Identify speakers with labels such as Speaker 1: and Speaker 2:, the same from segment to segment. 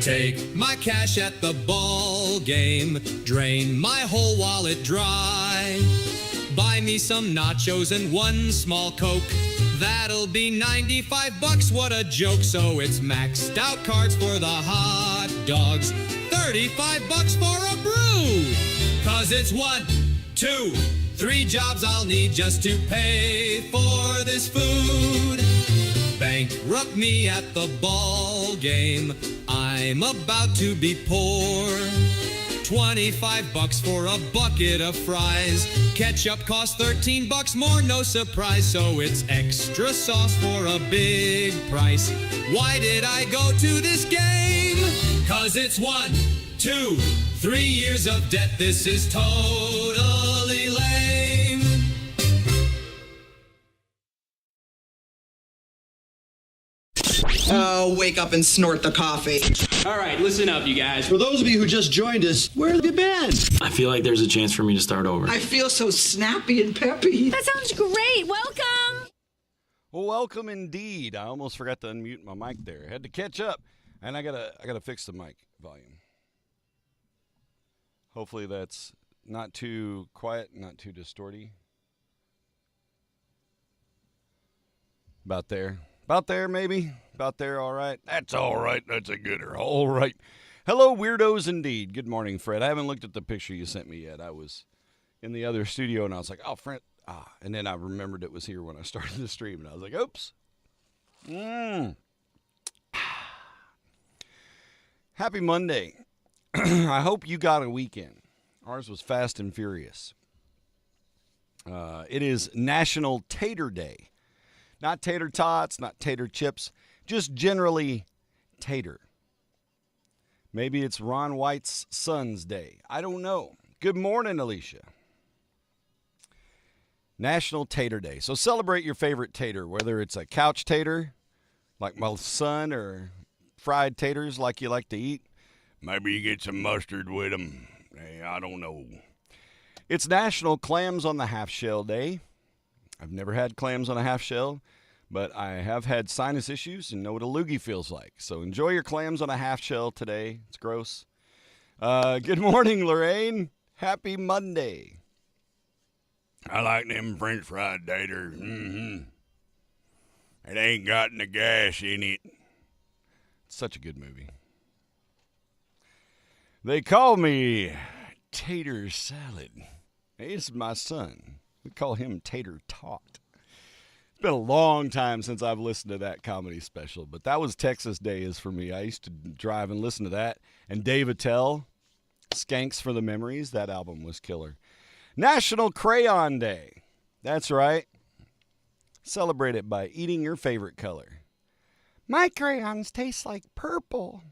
Speaker 1: Take my cash at the ball game, drain my whole wallet dry. Buy me some nachos and one small Coke. That'll be $95, what a joke. So it's maxed out cards for the hot dogs, $35 for a brew. 'Cause it's 1, 2, 3 jobs I'll need just to pay for this food. Bankrupt me at the ball game, I'm about to be poor. $25 for a bucket of fries. Ketchup costs $13 more, no surprise. So it's extra sauce for a big price. Why did I go to this game? 'Cause it's 1, 2, 3 years of debt. This is totally lame.
Speaker 2: Oh, wake up and snort the coffee.
Speaker 3: All right, listen up, you guys.
Speaker 4: For those of you who just joined us, where have you been?
Speaker 3: I feel like there's a chance for me to start over.
Speaker 2: I feel so snappy and peppy.
Speaker 5: That sounds great. Welcome.
Speaker 6: Well, welcome indeed. I almost forgot to unmute my mic there. Had to catch up, and I gotta fix the mic volume. Hopefully that's not too quiet, not too distorty. About there. About there, maybe. About there, all right. That's all right. That's a gooder. All right. Hello, weirdos indeed. Good morning, Fred. I haven't looked at the picture you sent me yet. I was in the other studio, and I was like, oh, Fred. And then I remembered it was here when I started the stream, and I was like, oops. Happy Monday. I hope you got a weekend. Ours was fast and furious. It is National Tater Day. Not tater tots, not tater chips, just generally tater. Maybe it's Ron White's son's day. I don't know. Good morning, Alicia. National Tater Day. So celebrate your favorite tater, whether it's a couch tater, like my son, or fried taters like you like to eat. Maybe you get some mustard with them. Hey, I don't know. It's National Clams on the Half Shell Day. I've never had clams on a half shell, but I have had sinus issues and know what a loogie feels like. So enjoy your clams on a half shell today. It's gross. Good morning, Lorraine. Happy Monday. I like them French fried taters. It ain't got the gas in it. It's such a good movie. They call me Tater Salad. He's my son. We call him Tater Tot. It's been a long time since I've listened to that comedy special, but that was Texas Days for me. I used to drive and listen to that. And Dave Attell, Skanks for the Memories, that album was killer. National Crayon Day. That's right. Celebrate it by eating your favorite color. My crayons taste like purple.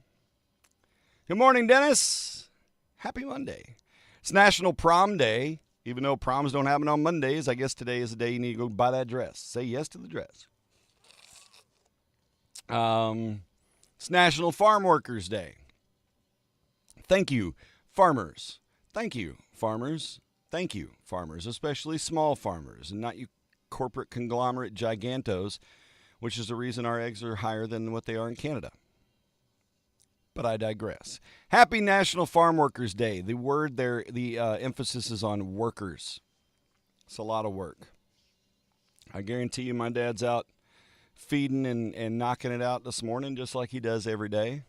Speaker 6: Good morning, Dennis. Happy Monday. It's National Prom Day. Even though proms don't happen on Mondays, I guess today is the day you need to go buy that dress. Say yes to the dress. It's National Farm Workers Day. Thank you, farmers. Thank you, farmers. Thank you, farmers, especially small farmers, and not you corporate conglomerate gigantos, which is the reason our eggs are higher than what they are in Canada. But I digress. Happy National Farm Workers Day. The word there, the emphasis is on workers. It's a lot of work. I guarantee you my dad's out feeding and knocking it out this morning just like he does every day.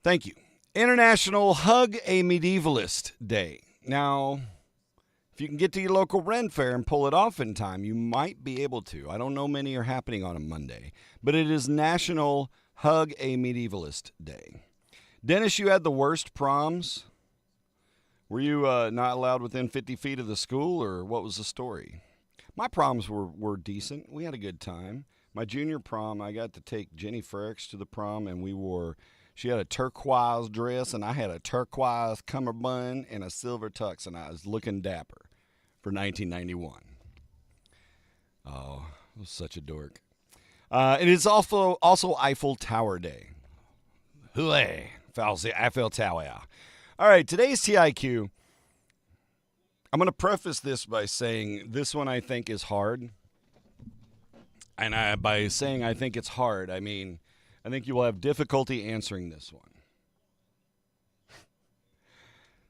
Speaker 6: Thank you. International Hug a Medievalist Day. Now, if you can get to your local Ren Fair and pull it off in time, you might be able to. I don't know many are happening on a Monday, but it is National Hug a Medievalist Day. Dennis, you had the worst proms. Were you not allowed within 50 feet of the school, or what was the story? My proms were decent. We had a good time. My junior prom, I got to take Jenny Frericks to the prom, and she had a turquoise dress, and I had a turquoise cummerbund and a silver tux, and I was looking dapper for 1991. Oh, I was such a dork. It is also Eiffel Tower Day. Hooray, Eiffel Tower. All right, today's TIQ. I'm going to preface this by saying this one I think is hard. And by saying I think it's hard, I mean I think you will have difficulty answering this one.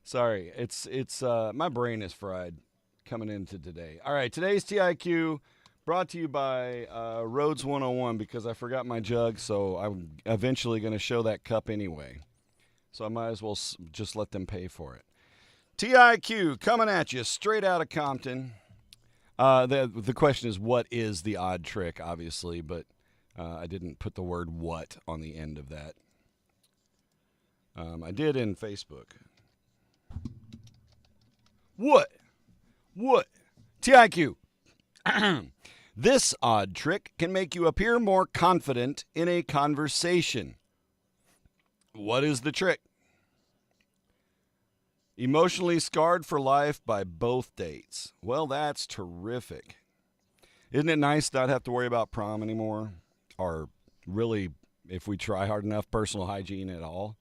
Speaker 6: Sorry, it's my brain is fried coming into today. All right, today's TIQ brought to you by Rhodes 101 because I forgot my jug, so I'm eventually going to show that cup anyway. So I might as well just let them pay for it. TIQ coming at you straight out of Compton. The question is, what is the odd trick, obviously, but I didn't put the word what on the end of that. I did in Facebook. What? TIQ. This odd trick can make you appear more confident in a conversation. What is the trick? Emotionally scarred for life by both dates. Well, that's terrific. Isn't it nice not have to worry about prom anymore? Or really, if we try hard enough, personal hygiene at all?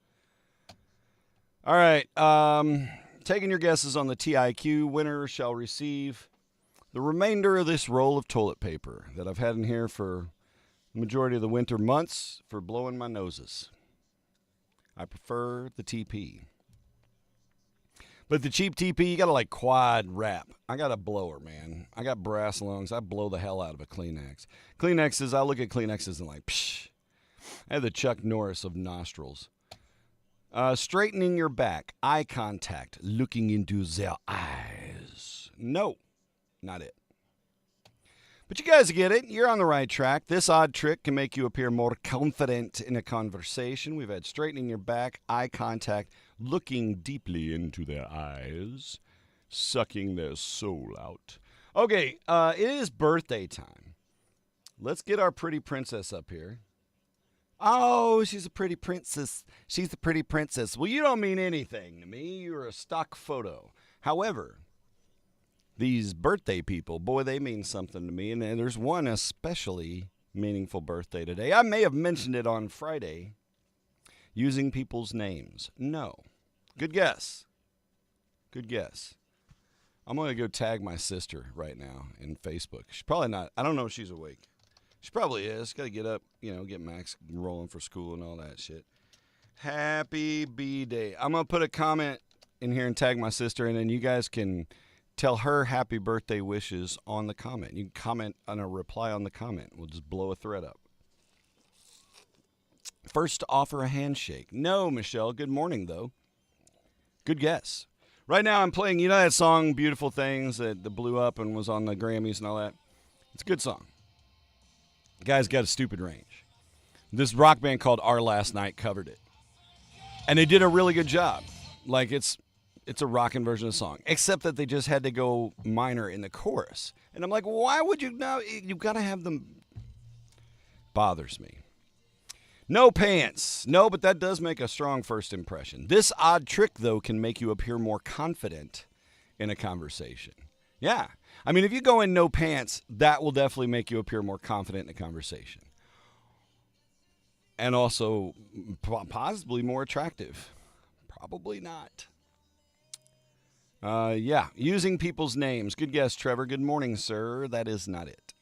Speaker 6: All right. Taking your guesses on the TIQ, winner shall receive the remainder of this roll of toilet paper that I've had in here for the majority of the winter months for blowing my noses. I prefer the TP. But the cheap TP, you got to like quad wrap. I got a blower, man. I got brass lungs. I blow the hell out of a Kleenex. Kleenexes, I look at Kleenexes and like, psh. I have the Chuck Norris of nostrils. Straightening your back, eye contact, looking into their eyes. No, not it. But you guys get it. You're on the right track. This odd trick can make you appear more confident in a conversation. We've had straightening your back, eye contact, looking deeply into their eyes, sucking their soul out. Okay, it is birthday time. Let's get our pretty princess up here. Oh, she's a pretty princess. She's a pretty princess. Well, you don't mean anything to me. You're a stock photo. However, these birthday people, boy, they mean something to me. And there's one especially meaningful birthday today. I may have mentioned it on Friday. Using people's names. No. Good guess. Good guess. I'm going to go tag my sister right now in Facebook. She's probably not. I don't know if she's awake. She probably is. Got to get up, get Max rolling for school and all that shit. Happy B-Day. I'm going to put a comment in here and tag my sister, and then you guys can tell her happy birthday wishes on the comment. You can comment on a reply on the comment. We'll just blow a thread up. First to offer a handshake. No, Michelle. Good morning, though. Good guess. Right now I'm playing, that song, Beautiful Things, that blew up and was on the Grammys and all that? It's a good song. The guy's got a stupid range. This rock band called Our Last Night covered it. And they did a really good job. Like, it's a rockin' version of the song. Except that they just had to go minor in the chorus. And I'm like, why would you now? You've got to have them. Bothers me. No pants. No, but that does make a strong first impression. This odd trick, though, can make you appear more confident in a conversation. Yeah. I mean, if you go in no pants, that will definitely make you appear more confident in a conversation. And also possibly more attractive. Probably not. Yeah. Using people's names. Good guess, Trevor. Good morning, sir. That is not it.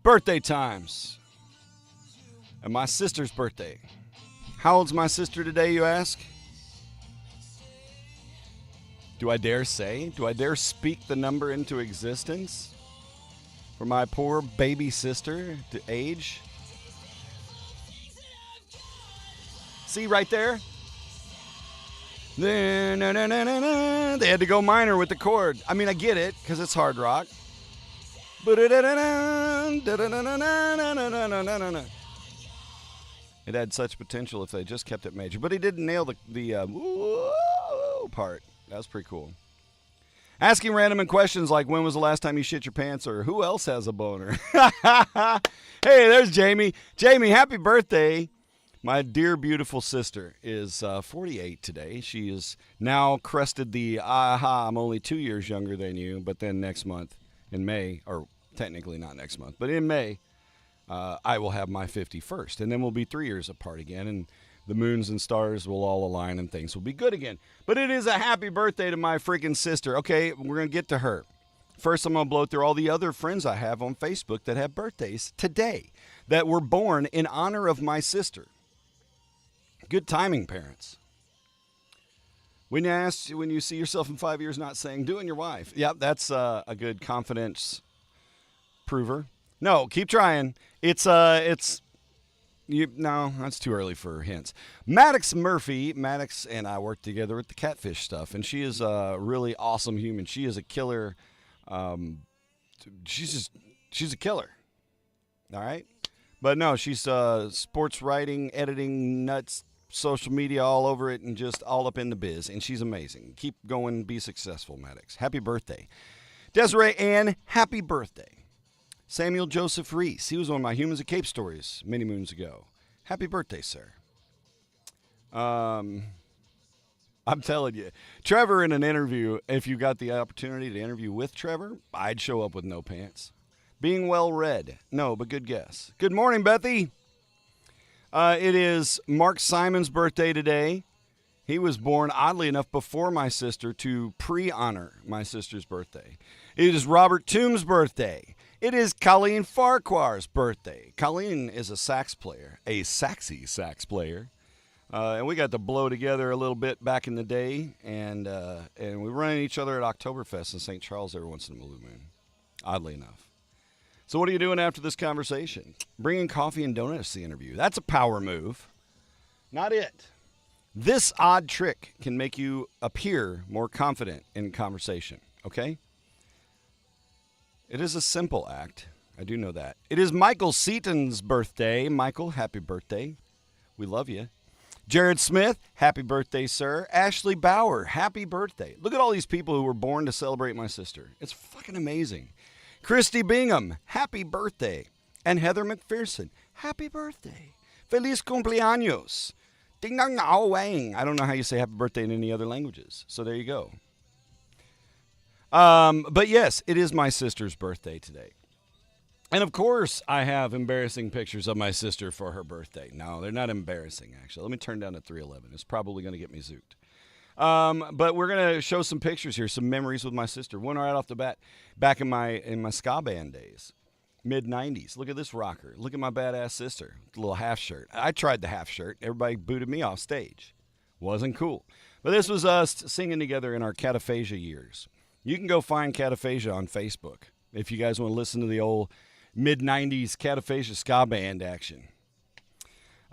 Speaker 6: Birthday times. And my sister's birthday. How old's my sister today, you ask? Do I dare say? Do I dare speak the number into existence? For my poor baby sister to age? See right there? They had to go minor with the chord. I mean, I get it, because it's hard rock. It had such potential if they just kept it major. But he didn't nail the woo part. That was pretty cool. Asking random questions like, when was the last time you shit your pants? Or who else has a boner? Hey, there's Jamie. Jamie, happy birthday. My dear, beautiful sister is 48 today. She is now crested the, I'm only 2 years younger than you. But then next month in May, or technically not next month, but in May, I will have my 51st. And then we'll be 3 years apart again. And the moons and stars will all align and things will be good again. But it is a happy birthday to my freaking sister. Okay, we're going to get to her. First, I'm going to blow through all the other friends I have on Facebook that have birthdays today that were born in honor of my sister. Good timing, parents. When you see yourself in 5 years not saying, doing your wife. Yep, that's a good confidence prover. No, keep trying. No, that's too early for hints. Maddox Murphy. Maddox and I worked together with the catfish stuff, and she is a really awesome human. She is a killer. She's a killer. All right? But no, she's sports writing, editing, nuts, social media all over it, and just all up in the biz, and she's amazing. Keep going, be successful, Maddox. Happy birthday. Desiree Ann, happy birthday. Samuel Joseph Reese, he was one of my Humans of Cape stories many moons ago. Happy birthday, sir. I'm telling you, Trevor in an interview, if you got the opportunity to interview with Trevor, I'd show up with no pants. Being well read. No, but good guess. Good morning, Bethy. It is Mark Simon's birthday today. He was born, oddly enough, before my sister to pre-honor my sister's birthday. It is Robert Toombs' birthday. It is Colleen Farquhar's birthday. Colleen is a sax player, a saxy sax player. And we got to blow together a little bit back in the day, and we run each other at Oktoberfest in St. Charles every once in a blue moon, oddly enough. So what are you doing after this conversation? Bringing coffee and donuts to the interview. That's a power move. Not it. This odd trick can make you appear more confident in conversation, okay? It is a simple act. I do know that. It is Michael Seaton's birthday. Michael, happy birthday. We love you. Jared Smith, happy birthday, sir. Ashley Bauer, happy birthday. Look at all these people who were born to celebrate my sister. It's fucking amazing. Christy Bingham, happy birthday. And Heather McPherson, happy birthday. Feliz cumpleaños. Ding dong nao wang. I don't know how you say happy birthday in any other languages. So there you go. But yes, it is my sister's birthday today. And of course, I have embarrassing pictures of my sister for her birthday. No, they're not embarrassing, actually. Let me turn down to 311. It's probably going to get me zooked. But we're going to show some pictures here, some memories with my sister. One right off the bat, back in my ska band days, mid-90s. Look at this rocker. Look at my badass sister, the little half shirt. I tried the half shirt. Everybody booted me off stage. Wasn't cool. But this was us singing together in our cataphasia years. You can go find cataphasia on Facebook if you guys want to listen to the old mid-90s cataphasia ska band action.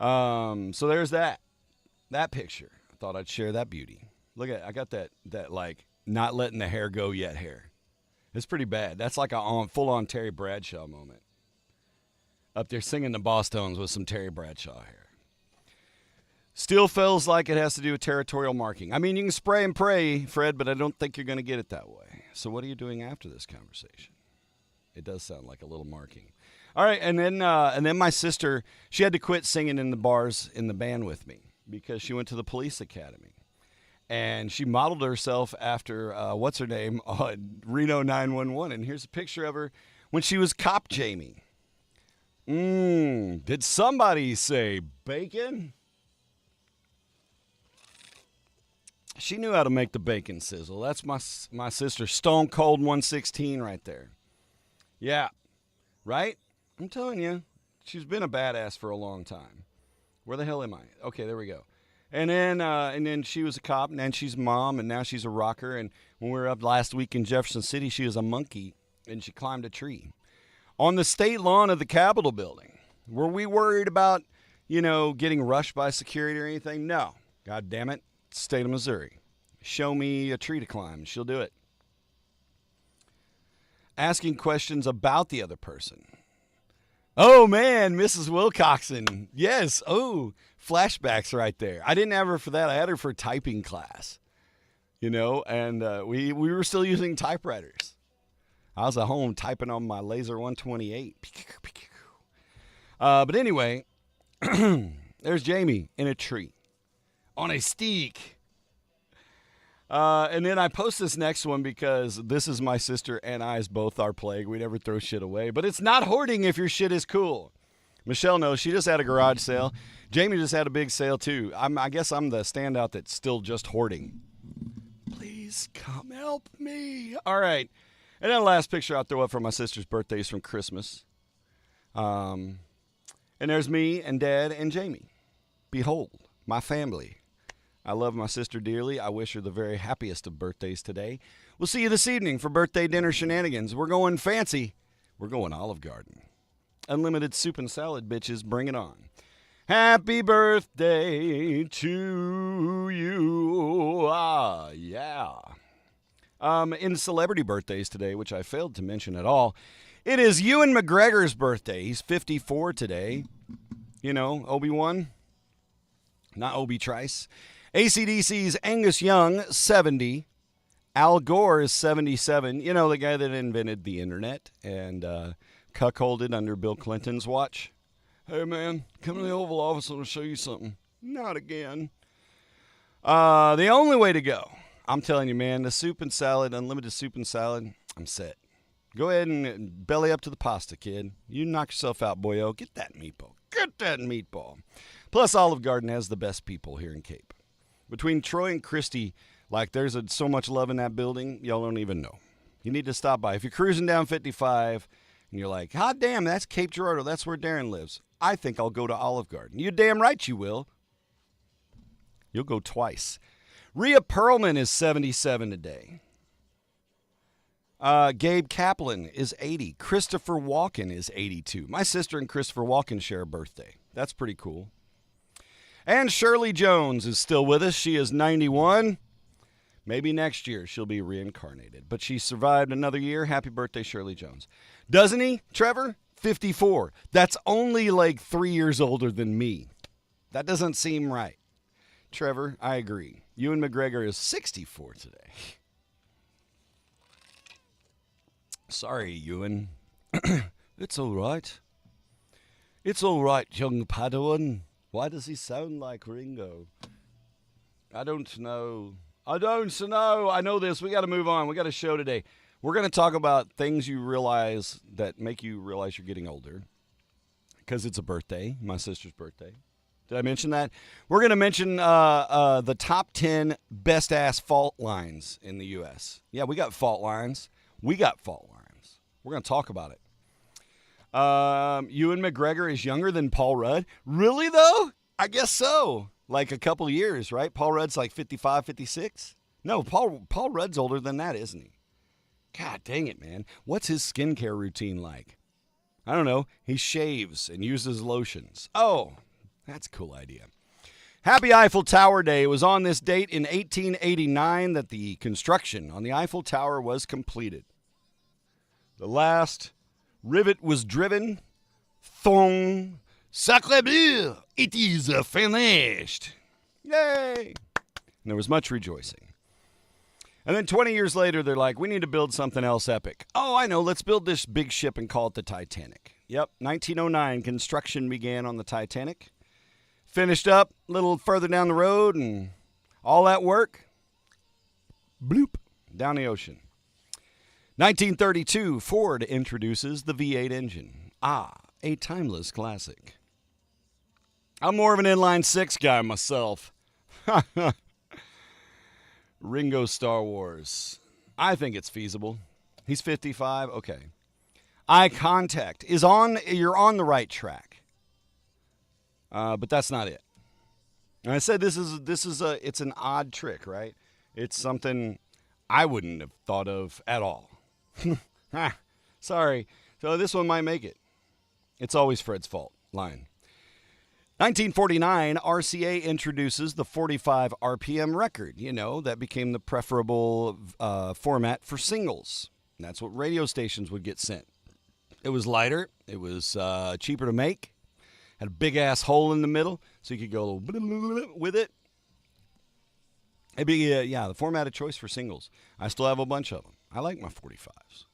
Speaker 6: So there's that picture. I thought I'd share that beauty. Look at it. I got that like not letting the hair go yet hair. It's pretty bad. That's like a full-on Terry Bradshaw moment. Up there singing the Boss Tones with some Terry Bradshaw hair. Still feels like it has to do with territorial marking. I mean, you can spray and pray, Fred, but I don't think you're going to get it that way. So what are you doing after this conversation? It does sound like a little marking. All right, and then my sister, she had to quit singing in the bars in the band with me because she went to the police academy. And she modeled herself after, what's her name, Reno 911. And here's a picture of her when she was Cop Jamie. Did somebody say bacon? She knew how to make the bacon sizzle. That's my sister, Stone Cold 116 right there. Yeah, right? I'm telling you, she's been a badass for a long time. Where the hell am I? Okay, there we go. And then she was a cop, and then she's a mom, and now she's a rocker. And when we were up last week in Jefferson City, she was a monkey, and she climbed a tree on the state lawn of the Capitol building. Were we worried about, getting rushed by security or anything? No. God damn it. State of Missouri. Show me a tree to climb, and she'll do it. Asking questions about the other person. Oh, man, Mrs. Wilcoxon. Yes. Oh, flashbacks right there. I didn't have her for that. I had her for typing class, and we were still using typewriters. I was at home typing on my Laser 128. But anyway, there's Jamie in a tree on a steak. And then I post this next one because this is my sister and I's both our plague. We never throw shit away. But it's not hoarding if your shit is cool. Michelle knows. She just had a garage sale. Jamie just had a big sale, too. I guess I'm the standout that's still just hoarding. Please come help me. All right. And then the last picture I'll throw up for my sister's birthday is from Christmas. And there's me and Dad and Jamie. Behold, my family. I love my sister dearly. I wish her the very happiest of birthdays today. We'll see you this evening for birthday dinner shenanigans. We're going fancy. We're going Olive Garden. Unlimited soup and salad, bitches. Bring it on. Happy birthday to you. Ah, yeah. In celebrity birthdays today, which I failed to mention at all, it is Ewan McGregor's birthday. He's 54 today. You know, Obi-Wan, not Obi-Trice. AC/DC's Angus Young, 70. Al Gore is 77. You know, the guy that invented the internet and cuckolded under Bill Clinton's watch. Hey, man, come to the Oval Office and I'll show you something. Not again. The only way to go, I'm telling you, man, the soup and salad, unlimited soup and salad, I'm set. Go ahead and belly up to the pasta, kid. You knock yourself out, boyo. Get that meatball. Get that meatball. Plus, Olive Garden has the best people here in Cape. Between Troy and Christy, like there's so much love in that building, y'all don't even know. You need to stop by. If you're cruising down 55 and you're like, hot damn, that's Cape Girardeau. That's where Darren lives. I think I'll go to Olive Garden. You're damn right you will. You'll go twice. Rhea Perlman is 77 today. Gabe Kaplan is 80. Christopher Walken is 82. My sister and Christopher Walken share a birthday. That's pretty cool. And Shirley Jones is still with us. She is 91. Maybe next year she'll be reincarnated. But she survived another year. Happy birthday, Shirley Jones. Doesn't he, Trevor? 54. That's only like 3 years older than me. That doesn't seem right. Trevor, I agree. Ewan McGregor is 64 today. Sorry, Ewan. It's all right. It's all right, young Padawan. Why does he sound like Ringo? I don't know. I know this. We got to move on. We got a show today. We're going to talk about things you realize that make you realize you're getting older. Because it's a birthday, my sister's birthday. Did I mention that? We're going to mention the top 10 best-ass fault lines in the U.S. Yeah, we got fault lines. We're going to talk about it. Ewan McGregor is younger than Paul Rudd. Really, though? I guess so. Like a couple years, right? Paul Rudd's like 55, 56? No, Paul Rudd's older than that, isn't he? God dang it, man. What's his skincare routine like? I don't know. He shaves and uses lotions. Oh, that's a cool idea. Happy Eiffel Tower Day. It was on this date in 1889 that the construction on the Eiffel Tower was completed. The last rivet was driven. Thong. Sacre bleu. It is finished. Yay. And there was much rejoicing. And then 20 years later, they're like, we need to build something else epic. Oh, I know. Let's build this big ship and call it the Titanic. Yep. 1909, construction began on the Titanic. Finished up a little further down the road, and all that work, bloop, down the ocean. 1932, Ford introduces the V8 engine. Ah, a timeless classic. I'm more of an inline six guy myself. Ringo Star Wars. I think it's feasible. He's 55. Okay. Eye contact is on. You're on the right track. But that's not it. And I said it's an odd trick, right? It's something I wouldn't have thought of at all. Sorry. So this one might make it. It's always Fred's fault. Line. 1949, RCA introduces the 45 RPM record. You know, that became the preferable format for singles. And that's what radio stations would get sent. It was lighter. It was cheaper to make. Had a big-ass hole in the middle, so you could go with it. It'd be, the format of choice for singles. I still have a bunch of them. I like my 45s.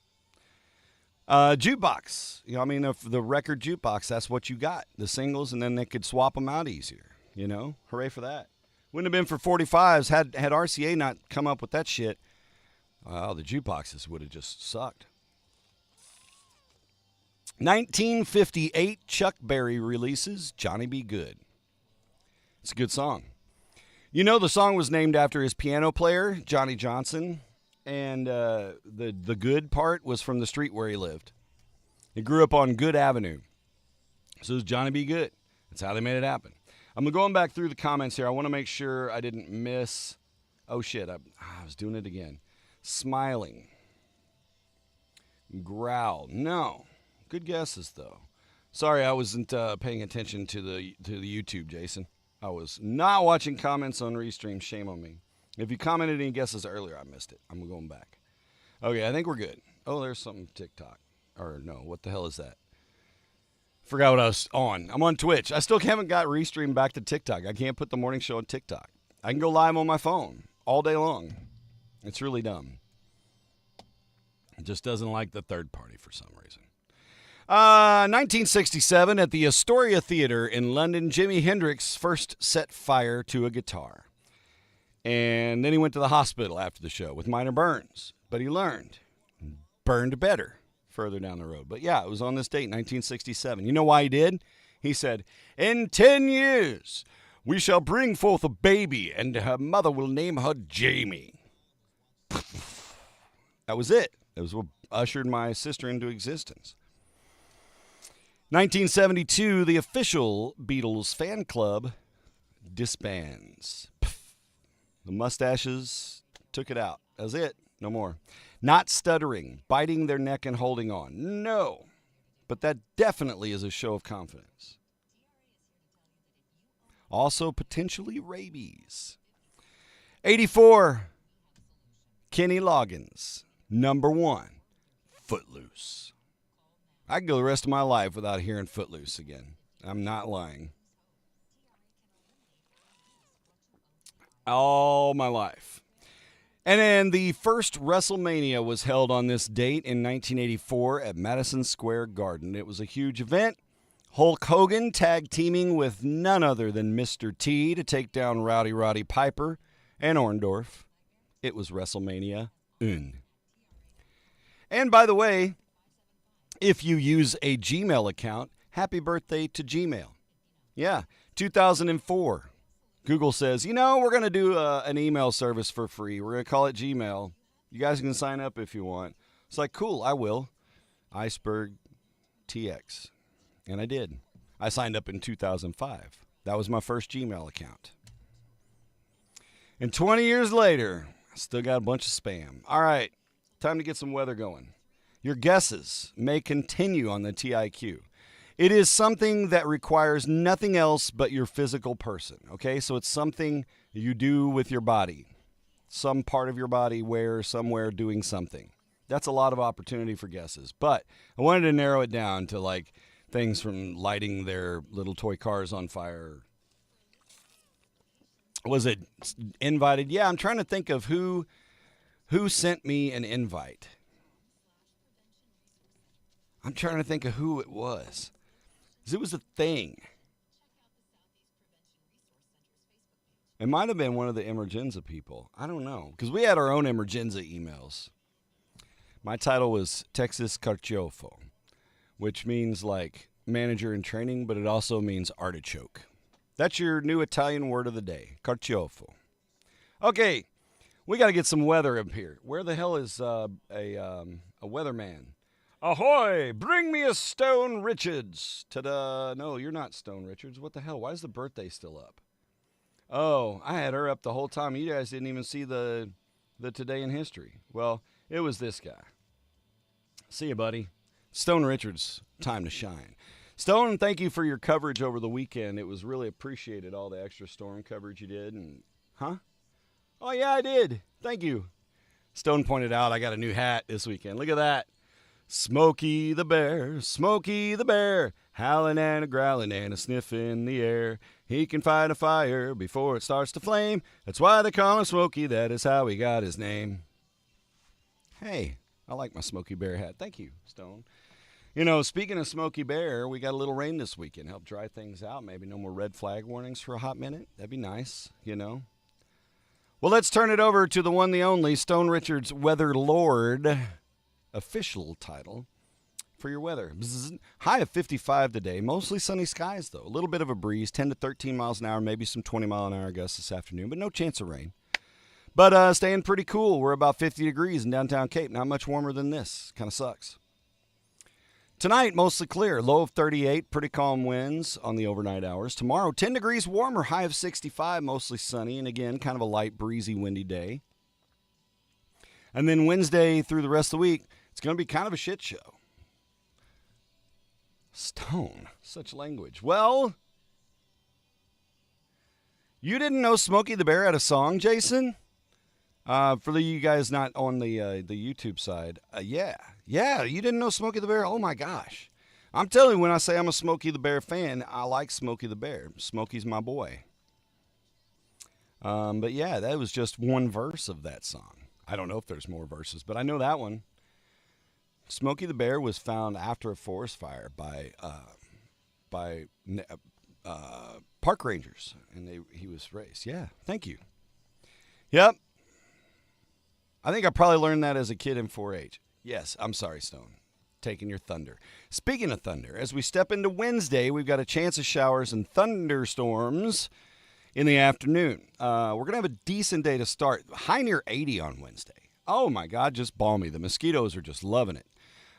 Speaker 6: Jukebox. You know, I mean, if the record jukebox, that's what you got. The singles, and then they could swap them out easier. You know? Hooray for that. Wouldn't have been for 45s. Had RCA not come up with that shit, well, the jukeboxes would have just sucked. 1958, Chuck Berry releases Johnny Be Good. It's a good song. You know, the song was named after his piano player, Johnny Johnson, and the good part was from the street where he lived. He grew up on Good Avenue. So it was Johnny B. Good. That's how they made it happen. I'm going back through the comments here. I want to make sure I didn't miss. Oh, shit. I was doing it again. Smiling. Growl. No. Good guesses, though. Sorry, I wasn't paying attention to the YouTube, Jason. I was not watching comments on Restream. Shame on me. If you commented any guesses earlier, I missed it. I'm going back. Okay, I think we're good. Oh, there's something TikTok. Or no, what the hell is that? Forgot what I was on. I'm on Twitch. I still haven't got Restream back to TikTok. I can't put the morning show on TikTok. I can go live on my phone all day long. It's really dumb. It just doesn't like the third party for some reason. 1967, at the Astoria Theatre in London, Jimi Hendrix first set fire to a guitar. And then he went to the hospital after the show with minor burns. But he learned. Burned better further down the road. But yeah, it was on this date, 1967. You know why he did? He said, "In 10 years, we shall bring forth a baby, and her mother will name her Jamie." That was it. That was what ushered my sister into existence. 1972, the official Beatles fan club disbands. The mustaches took it out. That was it. No more. Not stuttering, biting their neck and holding on. No. But that definitely is a show of confidence. Also, potentially rabies. 84, Kenny Loggins. Number 1, Footloose. I could go the rest of my life without hearing Footloose again. I'm not lying. All my life. And then the first WrestleMania was held on this date in 1984 at Madison Square Garden. It was a huge event. Hulk Hogan tag teaming with none other than Mr. T to take down Rowdy Roddy Piper and Orndorff. It was WrestleMania 1. And by the way, if you use a Gmail account, happy birthday to Gmail. Yeah, 2004. Google says, you know, we're going to do an email service for free. We're going to call it Gmail. You guys can sign up if you want. It's like, cool, I will. Iceburg TX. And I did. I signed up in 2005. That was my first Gmail account. And 20 years later, I still got a bunch of spam. All right, time to get some weather going. Your guesses may continue on the TIQ. It is something that requires nothing else but your physical person, okay? So it's something you do with your body. Some part of your body where, somewhere, doing something. That's a lot of opportunity for guesses. But I wanted to narrow it down to like things from lighting their little toy cars on fire. Was it invited? Yeah, I'm trying to think of who sent me an invite. I'm trying to think of who it was. 'Cause it was a thing. It might have been one of the Emergenza people. I don't know. Because we had our own Emergenza emails. My title was Texas Carciofo, which means like manager in training, but it also means artichoke. That's your new Italian word of the day, carciofo. Okay, we got to get some weather up here. Where the hell is a weatherman? Ahoy! Bring me a Stone Richards. Ta-da! No, you're not Stone Richards. What the hell? Why is the birthday still up? Oh, I had her up the whole time. You guys didn't even see the Today in History. Well, it was this guy. See you, buddy. Stone Richards, time to shine. Stone, thank you for your coverage over the weekend. It was really appreciated, all the extra storm coverage you did. And Oh, yeah, I did. Thank you. Stone pointed out I got a new hat this weekend. Look at that. Smokey the Bear, howling and a growling and a sniff in the air. He can fight a fire before it starts to flame. That's why they call him Smokey. That is how he got his name. Hey, I like my Smokey Bear hat. Thank you, Stone. You know, speaking of Smokey Bear, we got a little rain this weekend. Help dry things out. Maybe no more red flag warnings for a hot minute. That'd be nice, you know. Well, let's turn it over to the one, the only, Stone Richards Weather Lord. Official title for your weather. Bzz. High of 55 today. Mostly sunny skies, though. A little bit of a breeze, 10 to 13 miles an hour, maybe some 20-mile-an-hour gusts this afternoon, but no chance of rain. But staying pretty cool. We're about 50 degrees in downtown Cape. Not much warmer than this. Kind of sucks. Tonight, mostly clear. Low of 38. Pretty calm winds on the overnight hours. Tomorrow, 10 degrees warmer. High of 65. Mostly sunny. And again, kind of a light, breezy, windy day. And then Wednesday through the rest of the week, it's going to be kind of a shit show. Stone. Such language. Well, you didn't know Smokey the Bear had a song, Jason? For you guys not on the YouTube side, yeah, you didn't know Smokey the Bear? Oh my gosh. I'm telling you, when I say I'm a Smokey the Bear fan, I like Smokey the Bear. Smokey's my boy. But yeah, that was just one verse of that song. I don't know if there's more verses, but I know that one. Smokey the Bear was found after a forest fire by park rangers, and he was raised. Yeah, thank you. Yep. I think I probably learned that as a kid in 4-H. Yes, I'm sorry, Stone. Taking your thunder. Speaking of thunder, as we step into Wednesday, we've got a chance of showers and thunderstorms in the afternoon. We're going to have a decent day to start. High near 80 on Wednesday. Oh, my God, just balmy. The mosquitoes are just loving it.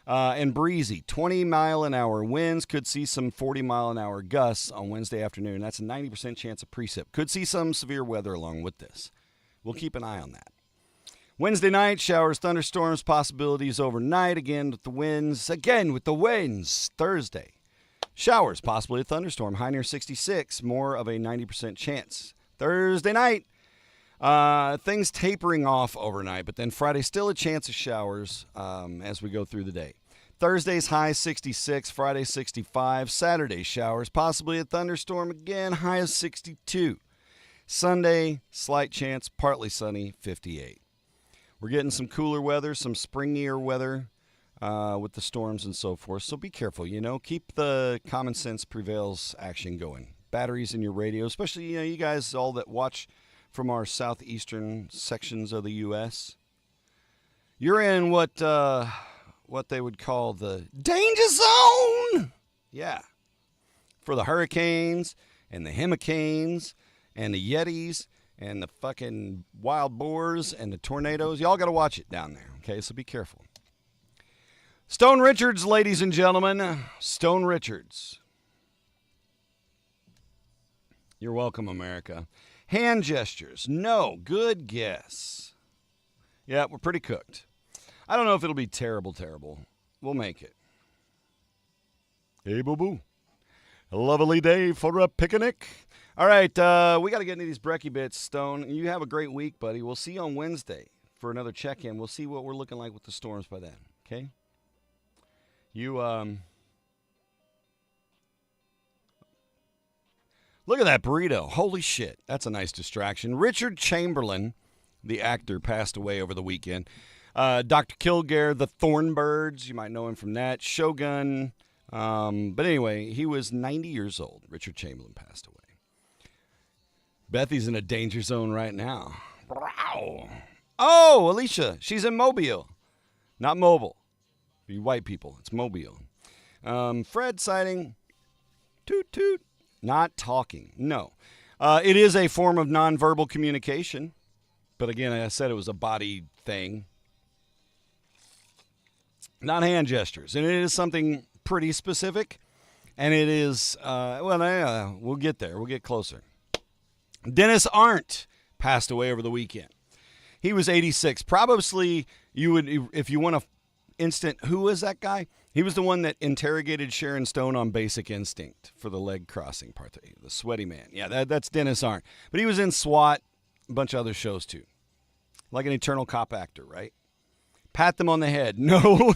Speaker 6: And breezy. 20-mile-an-hour winds. Could see some 40-mile-an-hour gusts on Wednesday afternoon. That's a 90% chance of precip. Could see some severe weather along with this. We'll keep an eye on that. Wednesday night, showers, thunderstorms, possibilities overnight. Again with the winds. Thursday, showers, possibly a thunderstorm. High near 66. More of a 90% chance. Thursday night, things tapering off overnight. But then Friday, still a chance of showers as we go through the day. Thursday's high 66. Friday 65. Saturday, showers, possibly a thunderstorm. Again, high of 62. Sunday, slight chance, partly sunny, 58. We're getting some cooler weather, some springier weather with the storms and so forth. So be careful, Keep the common sense prevails action going. Batteries in your radio, especially, you guys all that watch from our southeastern sections of the U.S. You're in what they would call the danger zone. Yeah. For the hurricanes and the hemicanes and the yetis and the fucking wild boars and the tornadoes. Y'all got to watch it down there, okay? So be careful. Stone Richards, ladies and gentlemen. Stone Richards. You're welcome, America. Hand gestures. No. Good guess. Yeah, we're pretty cooked. I don't know if it'll be terrible. We'll make it. Hey, boo-boo. A lovely day for a picnic. All right, we got to get into these brekkie bits, Stone. You have a great week, buddy. We'll see you on Wednesday for another check-in. We'll see what we're looking like with the storms by then, okay? You, look at that burrito. Holy shit, that's a nice distraction. Richard Chamberlain, the actor, passed away over the weekend. Dr. Kilgare, the Thornbirds, you might know him from that. Shogun. But anyway, he was 90 years old. Richard Chamberlain passed away. Bethy's in a danger zone right now. Wow. Oh, Alicia, she's in Mobile. Not Mobile. For you white people, it's Mobile. Fred sighting. Toot, toot. Not talking. No. It is a form of nonverbal communication. But again, I said it was a body thing. Not hand gestures. And it is something pretty specific. And it is, we'll get there. We'll get closer. Dennis Arndt passed away over the weekend. He was 86. Probably you would, if you want to instant, who was that guy? He was the one that interrogated Sharon Stone on Basic Instinct for the leg crossing part, the sweaty man. Yeah, that's Dennis Arndt. But he was in SWAT, a bunch of other shows too. Like an Eternal Cop actor, right? Pat them on the head. No.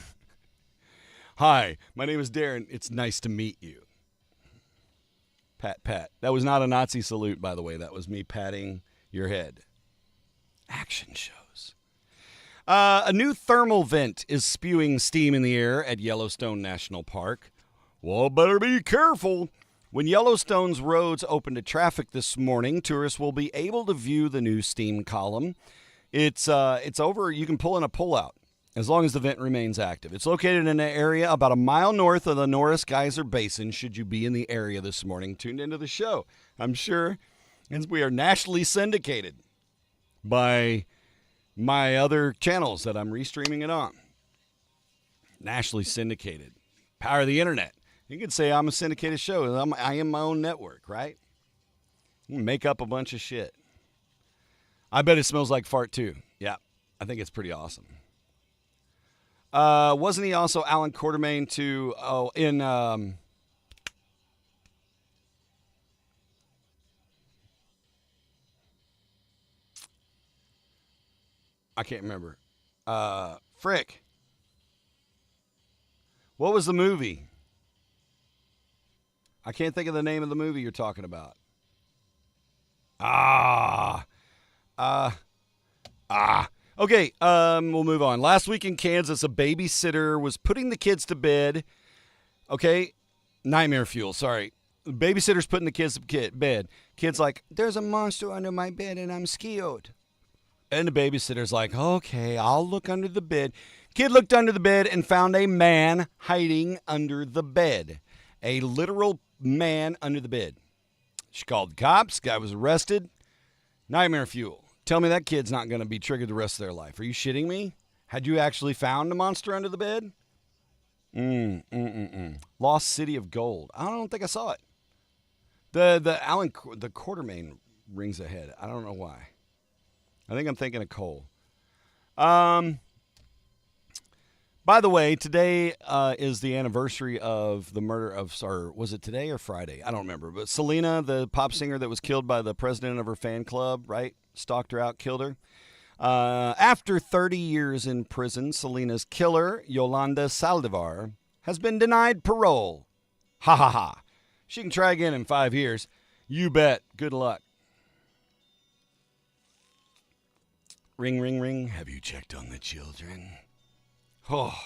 Speaker 6: Hi, my name is Darren. It's nice to meet you. Pat, pat. That was not a Nazi salute, by the way. That was me patting your head. Action shows. A new thermal vent is spewing steam in the air at Yellowstone National Park. Well, better be careful. When Yellowstone's roads open to traffic this morning, tourists will be able to view the new steam column. It's over. You can pull in a pullout as long as the vent remains active. It's located in an area about a mile north of the Norris Geyser Basin, should you be in the area this morning tuned into the show. I'm sure, as we are nationally syndicated. by my other channels that I'm restreaming it on. Nationally syndicated. Power of the internet. You could say I'm a syndicated show. I am my own network, right? You can make up a bunch of shit. I bet it smells like fart too. Yeah, I think it's pretty awesome. Wasn't he also Alan Quartermain in I can't remember. Frick. What was the movie? I can't think of the name of the movie you're talking about. Okay, we'll move on. Last week in Kansas, a babysitter was putting the kids to bed. Okay, nightmare fuel, sorry. The babysitter's putting the kids to bed. Kid's like, there's a monster under my bed and I'm scared. And the babysitter's like, okay, I'll look under the bed. Kid looked under the bed and found a man hiding under the bed. A literal man under the bed. She called the cops. Guy was arrested. Nightmare fuel. Tell me that kid's not going to be triggered the rest of their life. Are you shitting me? Had you actually found a monster under the bed? Lost City of Gold. I don't think I saw it. The Quartermain rings ahead. I don't know why. I think I'm thinking of Cole. By the way, today is the anniversary of the murder of, or was it today or Friday? I don't remember. But Selena, the pop singer that was killed by the president of her fan club, right? Stalked her out, killed her. After 30 years in prison, Selena's killer, Yolanda Saldivar, has been denied parole. Ha ha ha. She can try again in 5 years. You bet. Good luck. Ring, ring, ring. Have you checked on the children? Oh,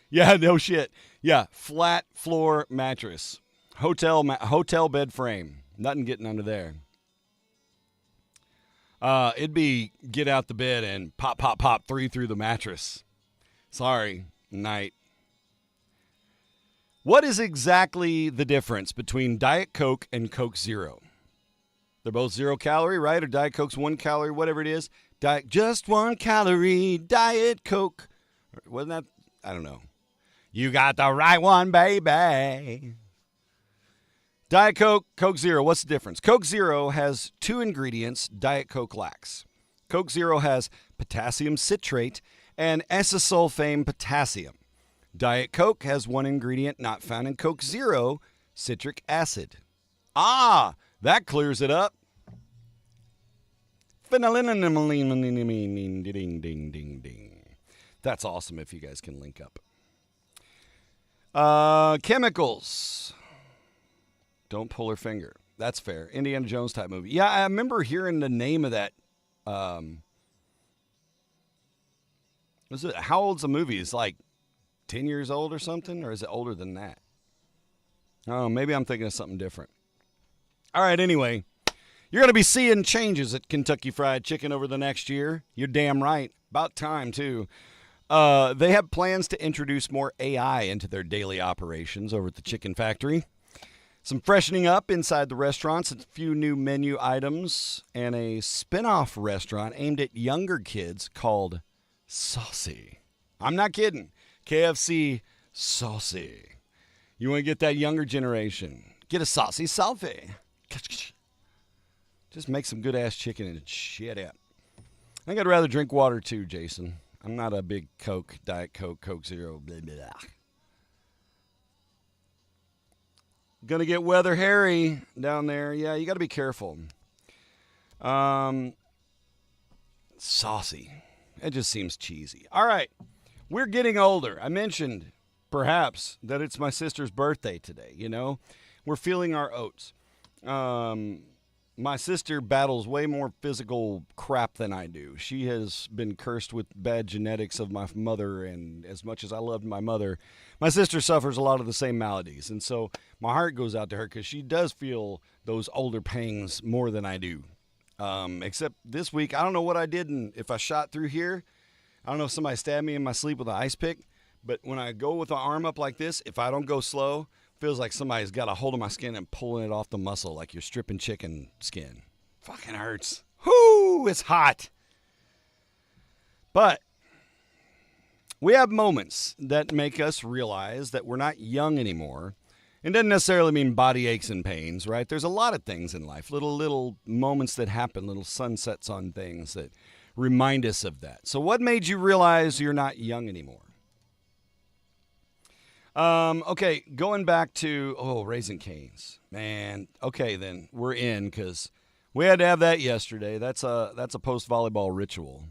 Speaker 6: yeah, no shit. Yeah, flat floor mattress. Hotel bed frame. Nothing getting under there. It'd be get out the bed and pop, pop, pop 3 through the mattress. Sorry, night. What is exactly the difference between Diet Coke and Coke Zero? They're both 0 calorie, right? Or Diet Coke's 1 calorie, whatever it is. Just 1 calorie, Diet Coke. Wasn't that? I don't know. You got the right one, baby. Diet Coke, Coke Zero. What's the difference? Coke Zero has 2 ingredients Diet Coke lacks. Coke Zero has potassium citrate and acesulfame potassium. Diet Coke has 1 ingredient not found in Coke Zero, citric acid. Ah, that clears it up. Ding, ding, ding, ding. That's awesome if you guys can link up. Chemicals. Don't pull her finger. That's fair. Indiana Jones type movie. Yeah, I remember hearing the name of that. Was it? How old's the movie? It's like 10 years old or something? Or is it older than that? Oh, maybe I'm thinking of something different. All right, anyway. You're going to be seeing changes at Kentucky Fried Chicken over the next year. You're damn right. About time, too. They have plans to introduce more AI into their daily operations over at the chicken factory. Some freshening up inside the restaurants, a few new menu items, and a spin-off restaurant aimed at younger kids called Saucy. I'm not kidding. KFC Saucy. You want to get that younger generation. Get a Saucy Selfie. Just make some good-ass chicken and shit out. I think I'd rather drink water, too, Jason. I'm not a big Coke, Diet Coke, Coke Zero, blah, blah, blah. Gonna get weather hairy down there. Yeah, you got to be careful. Saucy. It just seems cheesy. All right. We're getting older. I mentioned, perhaps, that it's my sister's birthday today, you know? We're feeling our oats. My sister battles way more physical crap than I do. She has been cursed with bad genetics of my mother, and as much as I loved my mother, my sister suffers a lot of the same maladies. And so my heart goes out to her because she does feel those older pangs more than I do. Except this week, I don't know what I did, and if I shot through here, I don't know if somebody stabbed me in my sleep with an ice pick, but when I go with the arm up like this, if I don't go slow, feels like somebody's got a hold of my skin and pulling it off the muscle like you're stripping chicken skin. Fucking hurts. Whoo! Woo, it's hot. But we have moments that make us realize that we're not young anymore. It doesn't necessarily mean body aches and pains, right? There's a lot of things in life, little moments that happen, little sunsets on things that remind us of that. So what made you realize you're not young anymore? Okay, going back to, Raising Cane's. Man, okay, then we're in because we had to have that yesterday. That's a post-volleyball ritual.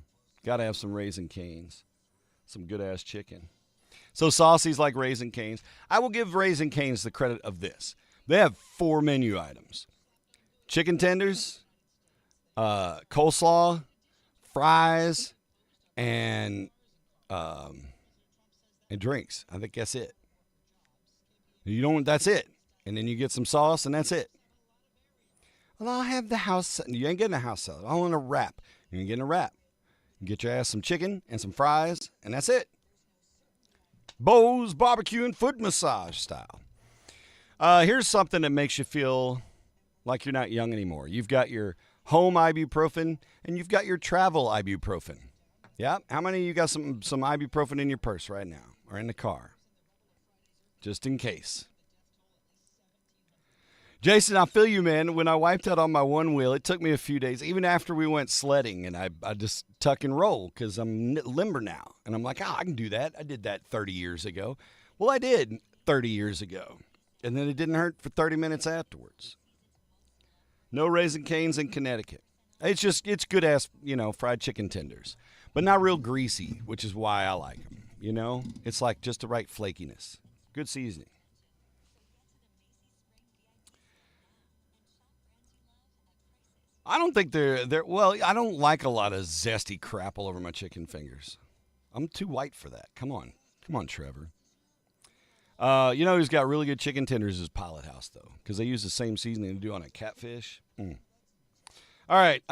Speaker 6: Got to have some Raising Cane's, some good-ass chicken. So Saucy's like Raising Cane's. I will give Raising Cane's the credit of this. They have 4 menu items. Chicken tenders, coleslaw, fries, and drinks. I think that's it. That's it. And then you get some sauce, and that's it. Well, I'll have the house. You ain't getting a house salad. I want a wrap. You ain't getting a wrap. You get your ass some chicken and some fries, and that's it. Bo's Barbecue and Foot Massage style. Here's something that makes you feel like you're not young anymore. You've got your home ibuprofen, and you've got your travel ibuprofen. Yeah? How many of you got some ibuprofen in your purse right now or in the car? Just in case. Jason, I feel you, man. When I wiped out on my one wheel, it took me a few days, even after we went sledding, and I just tuck and roll because I'm limber now. And I'm like, I can do that. I did that 30 years ago. Well, I did 30 years ago. And then it didn't hurt for 30 minutes afterwards. No Raising Cane's in Connecticut. It's good-ass, fried chicken tenders. But not real greasy, which is why I like them, It's like just the right flakiness. Good seasoning. I don't think I don't like a lot of zesty crap all over my chicken fingers. I'm too white for that. Come on, Trevor. Who's got really good chicken tenders is Pilot House, though, because they use the same seasoning they do on a catfish. All right,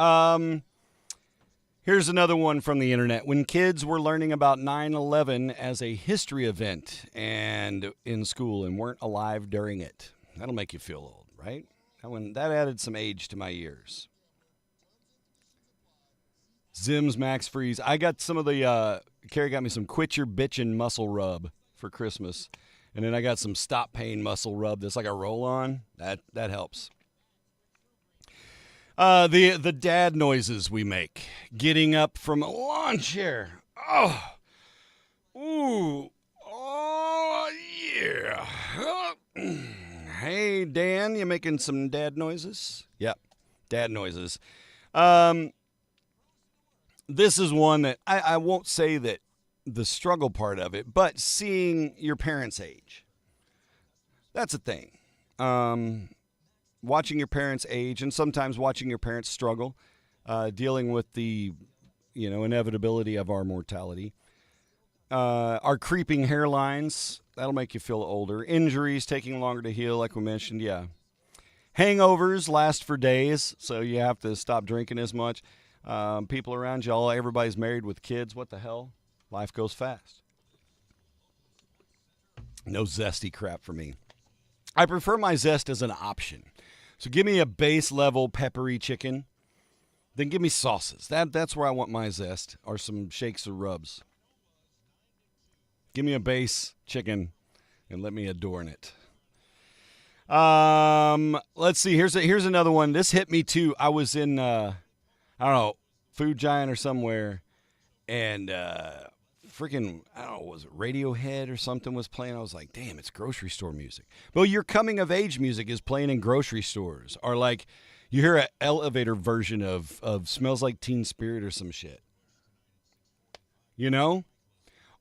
Speaker 6: here's another one from the internet. When kids were learning about 9/11 as a history event and in school and weren't alive during it, that'll make you feel old, right? That added some age to my years. Zim's Max Freeze. I got some of the, Carrie got me some Quit Your Bitchin' Muscle Rub for Christmas. And then I got some Stop Pain Muscle Rub that's like a roll-on. That helps. The dad noises we make. Getting up from a lawn chair. Oh. Ooh. Oh, yeah. Hey, Dan, you making some dad noises? Yep, dad noises. This is one that I won't say that the struggle part of it, but seeing your parents age. That's a thing. Watching your parents age and sometimes watching your parents struggle, dealing with the, inevitability of our mortality. Our creeping hairlines, that'll make you feel older. Injuries taking longer to heal, like we mentioned, yeah. Hangovers last for days, so you have to stop drinking as much. People around you, everybody's married with kids. What the hell? Life goes fast. No zesty crap for me. I prefer my zest as an option. So give me a base level peppery chicken, then give me sauces. That's where I want my zest, or some shakes or rubs. Give me a base chicken and let me adorn it. Let's see. Here's another one. This hit me too. I was in Food Giant or somewhere, and freaking, was it Radiohead or something was playing? I was like, damn, it's grocery store music. Well, your coming of age music is playing in grocery stores, or like you hear an elevator version of Smells Like Teen Spirit or some shit.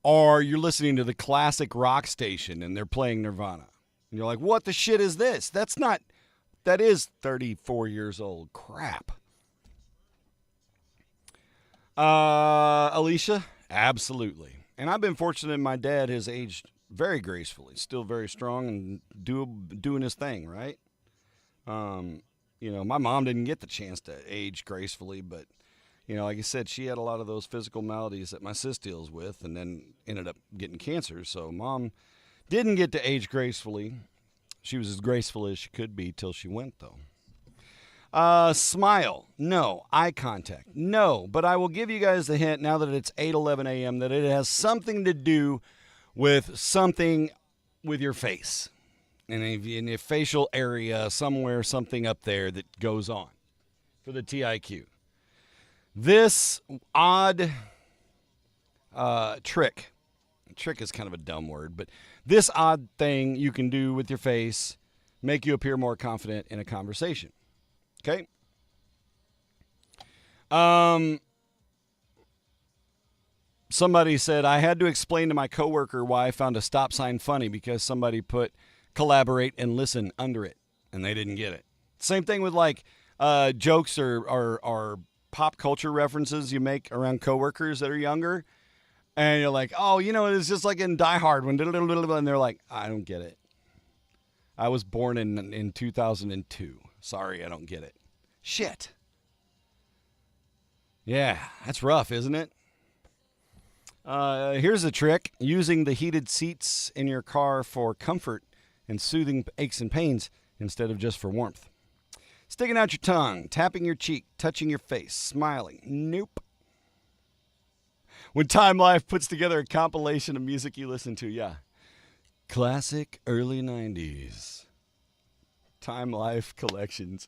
Speaker 6: Or you're listening to the classic rock station and they're playing Nirvana. And you're like, what the shit is this? That is 34 years old. Crap. Alicia? Absolutely. And I've been fortunate my dad has aged very gracefully, still very strong and doing his thing, right? My mom didn't get the chance to age gracefully, but like I said, she had a lot of those physical maladies that my sis deals with and then ended up getting cancer. So mom didn't get to age gracefully. She was as graceful as she could be till she went, though. Smile. No. Eye contact. No. But I will give you guys the hint now that it's 8:11 a.m. that it has something to do with something with your face. In a facial area, somewhere, something up there that goes on for the TIQ. This odd trick is kind of a dumb word, but this odd thing you can do with your face make you appear more confident in a conversation. Okay? Somebody said, I had to explain to my coworker why I found a stop sign funny because somebody put collaborate and listen under it, and they didn't get it. Same thing with like jokes or pop culture references you make around coworkers that are younger, and you're like, oh, it's just like in Die Hard when, and they're like, I don't get it. I was born in 2002. Sorry, I don't get it. Shit. Yeah, that's rough, isn't it? Here's a trick. Using the heated seats in your car for comfort and soothing aches and pains instead of just for warmth. Sticking out your tongue, tapping your cheek, touching your face, smiling. Nope. When Time Life puts together a compilation of music you listen to, yeah. Classic early 90s. Time Life collections.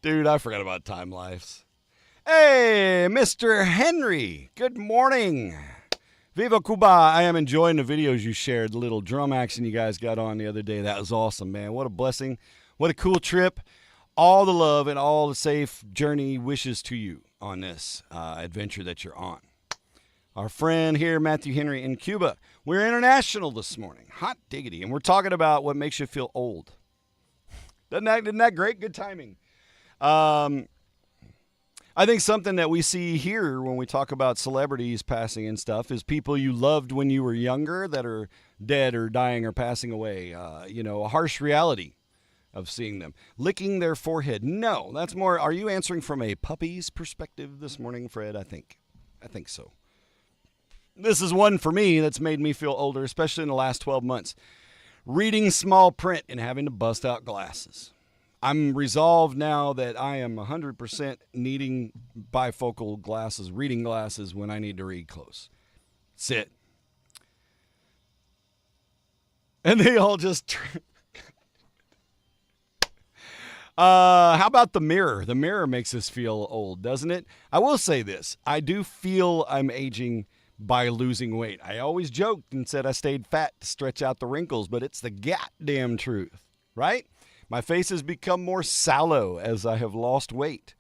Speaker 6: Dude, I forgot about Time Lifes. Hey, Mr. Henry. Good morning. Viva Cuba. I am enjoying the videos you shared, the little drum action you guys got on the other day. That was awesome, man. What a blessing. What a cool trip. All the love and all the safe journey wishes to you on this adventure that you're on. Our friend here, Matthew Henry in Cuba. We're international this morning. Hot diggity. And we're talking about what makes you feel old. Isn't that great? Good timing. I think something that we see here when we talk about celebrities passing and stuff is people you loved when you were younger that are dead or dying or passing away. A harsh reality of seeing them. Licking their forehead. No, that's more, are you answering from a puppy's perspective this morning, Fred? I think so. This is one for me that's made me feel older, especially in the last 12 months. Reading small print and having to bust out glasses. I'm resolved now that I am 100% needing bifocal glasses, reading glasses when I need to read close. That's it. And they all just... how about the mirror? The mirror makes us feel old, doesn't it? I will say this. I do feel I'm aging by losing weight. I always joked and said I stayed fat to stretch out the wrinkles, but it's the goddamn truth, right? My face has become more sallow as I have lost weight.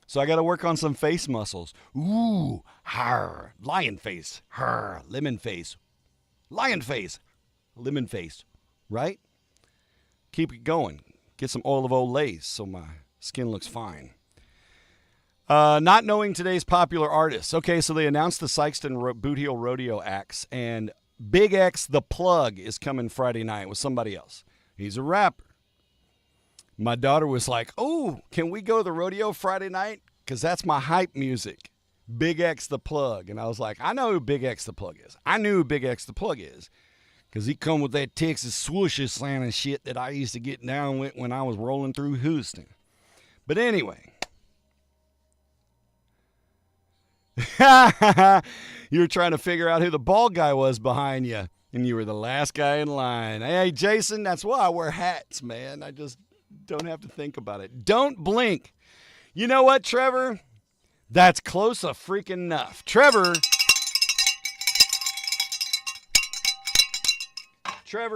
Speaker 6: So I got to work on some face muscles. Ooh, har, lion face, har, lemon face, lion face, lemon face, right? Keep it going. Get some oil of Olay so my skin looks fine. Not knowing today's popular artists. Okay, so they announced the Sykeston Boot Heel Rodeo acts, and Big X the Plug is coming Friday night with somebody else. He's a rapper. My daughter was like, oh, can we go to the rodeo Friday night? Because that's my hype music. Big X the Plug. And I was like, I know who Big X the Plug is. I knew who Big X the Plug is. Because he come with that Texas swooshes slant and shit that I used to get down with when I was rolling through Houston. But anyway. You were trying to figure out who the bald guy was behind you. And you were the last guy in line. Hey, Jason, that's why I wear hats, man. I just don't have to think about it. Don't blink. You know what, Trevor? That's close a freaking enough. Trevor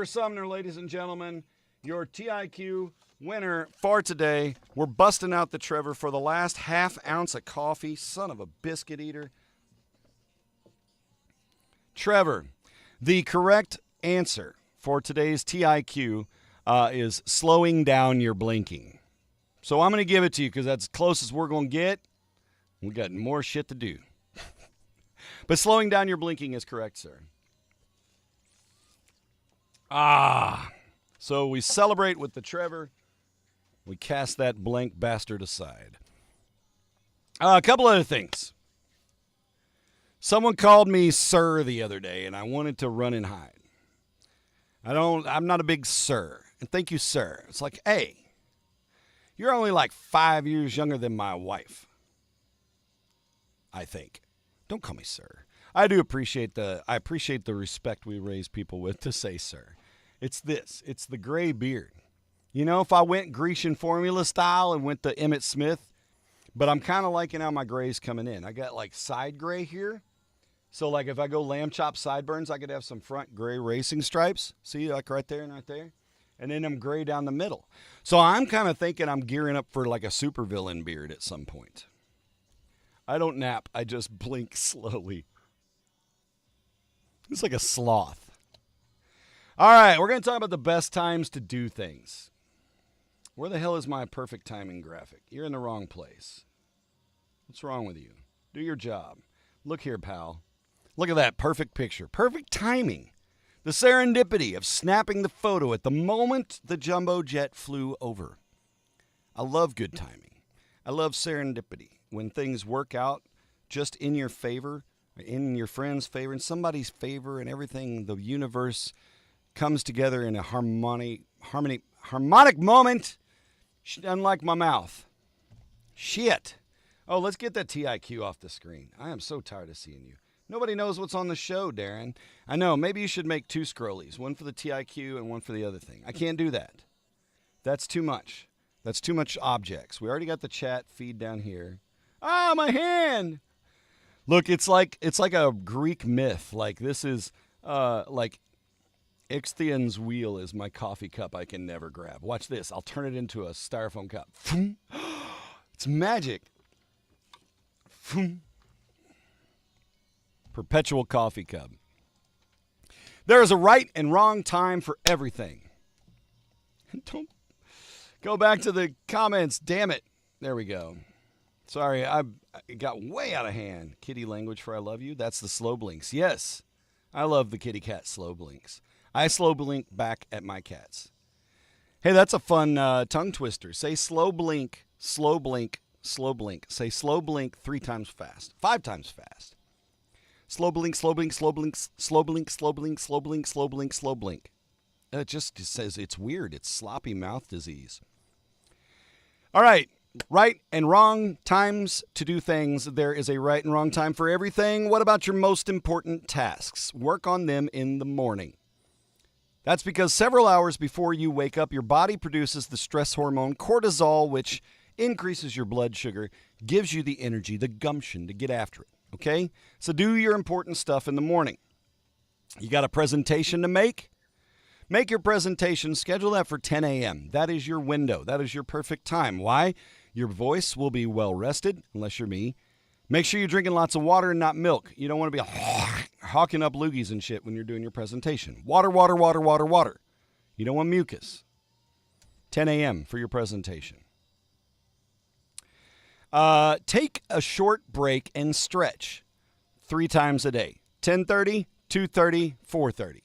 Speaker 6: Sumner, ladies and gentlemen, your TIQ winner for today. We're busting out the Trevor for the last half ounce of coffee. Son of a biscuit eater. Trevor, the correct answer for today's TIQ is slowing down your blinking. So I'm going to give it to you because that's as close as we're going to get. We got more shit to do. But slowing down your blinking is correct, sir. So we celebrate with the Trevor. We cast that blank bastard aside. A couple other things. Someone called me sir the other day, and I wanted to run and hide. I'm not a big sir. And thank you, sir. It's like, hey, You're only like 5 years younger than my wife, I think. Don't call me sir. I appreciate the respect we raise people with to say sir. It's the gray beard. You know, if I went Grecian formula style and went to Emmett Smith, but I'm kind of liking how my gray's coming in. I got like side gray here. So like if I go lamb chop sideburns, I could have some front gray racing stripes. See, like right there and right there. And then I'm gray down the middle. So I'm kind of thinking I'm gearing up for like a supervillain beard at some point. I don't nap. I just blink slowly. It's like a sloth. All right, we're going to talk about the best times to do things. Where the hell is my perfect timing graphic? You're in the wrong place. What's wrong with you? Do your job. Look here, pal. Look at that perfect picture. Perfect timing. The serendipity of snapping the photo at the moment the jumbo jet flew over. I love good timing. I love serendipity. When things work out just in your favor, in your friend's favor, in somebody's favor, and everything, the universe comes together in a harmonic moment. Unlike my mouth. Shit. Oh, let's get that TIQ off the screen. I am so tired of seeing you. Nobody knows what's on the show, Darren. I know. Maybe you should make 2 scrollies. One for the TIQ and one for the other thing. I can't do that. That's too much. That's too much objects. We already got the chat feed down here. Ah, my hand! Look, it's like a Greek myth. Like this is like Ixthion's wheel is my coffee cup I can never grab. Watch this. I'll turn it into a styrofoam cup. It's magic. Perpetual coffee cup. There is a right and wrong time for everything. Don't go back to the comments. Damn it. There we go. Sorry, I got way out of hand. Kitty language for I love you. That's the slow blinks. Yes, I love the kitty cat slow blinks. I slow blink back at my cats. Hey, that's a fun tongue twister. Say slow blink, slow blink, slow blink. Say slow blink 3 times fast, 5 times fast. Slow blink, slow blink, slow blink, slow blink, slow blink, slow blink, slow blink, slow blink. It just says it's weird. It's sloppy mouth disease. All right. Right and wrong times to do things. There is a right and wrong time for everything. What about your most important tasks? Work on them in the morning. That's because several hours before you wake up, your body produces the stress hormone cortisol, which increases your blood sugar, gives you the energy, the gumption to get after it. Okay? So do your important stuff in the morning. You got a presentation to make? Make your presentation. Schedule that for 10 a.m. That is your window. That is your perfect time. Why? Your voice will be well rested, unless you're me. Make sure you're drinking lots of water and not milk. You don't want to be hawking up loogies and shit when you're doing your presentation. Water, water, water, water, water. You don't want mucus. 10 a.m. for your presentation. Take a short break and stretch 3 times a day. 10:30, 2:30, 4:30.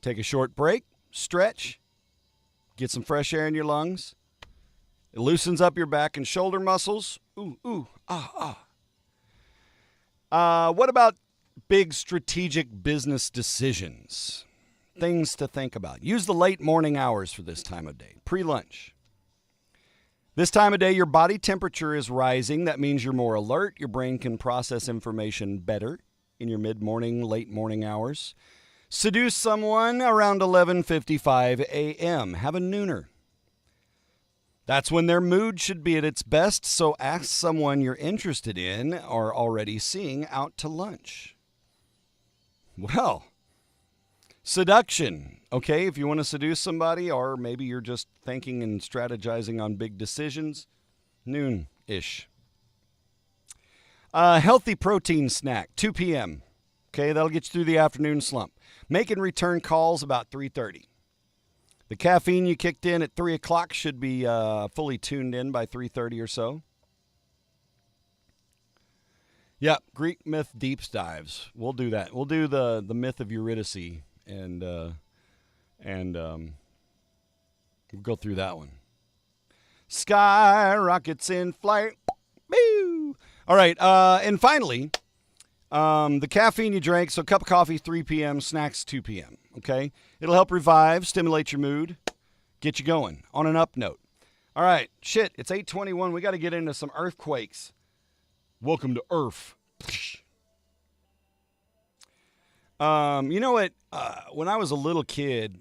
Speaker 6: Take a short break, stretch, get some fresh air in your lungs. It loosens up your back and shoulder muscles. Ooh, ooh, ah, ah. What about big strategic business decisions? Things to think about. Use the late morning hours for this time of day. Pre-lunch. This time of day, your body temperature is rising. That means you're more alert. Your brain can process information better in your mid-morning, late morning hours. Seduce someone around 11:55 a.m. Have a nooner. That's when their mood should be at its best, so ask someone you're interested in or already seeing out to lunch. Well, seduction. Okay, if you want to seduce somebody, or maybe you're just thinking and strategizing on big decisions, noon-ish. Healthy protein snack, 2 p.m. Okay, that'll get you through the afternoon slump. Make and return calls about 3:30. The caffeine you kicked in at 3 o'clock should be fully tuned in by 3:30 or so. Yeah, Greek myth deep dives. We'll do that. We'll do the myth of Eurydice and we'll go through that one. Sky rockets in flight. Woo! All right, and finally, the caffeine you drank, so a cup of coffee, 3 p.m., snacks, 2 p.m., okay? It'll help revive, stimulate your mood, get you going on an up note. All right, shit, it's 8:21. We got to get into some earthquakes. Welcome to Earth. You know what? When I was a little kid,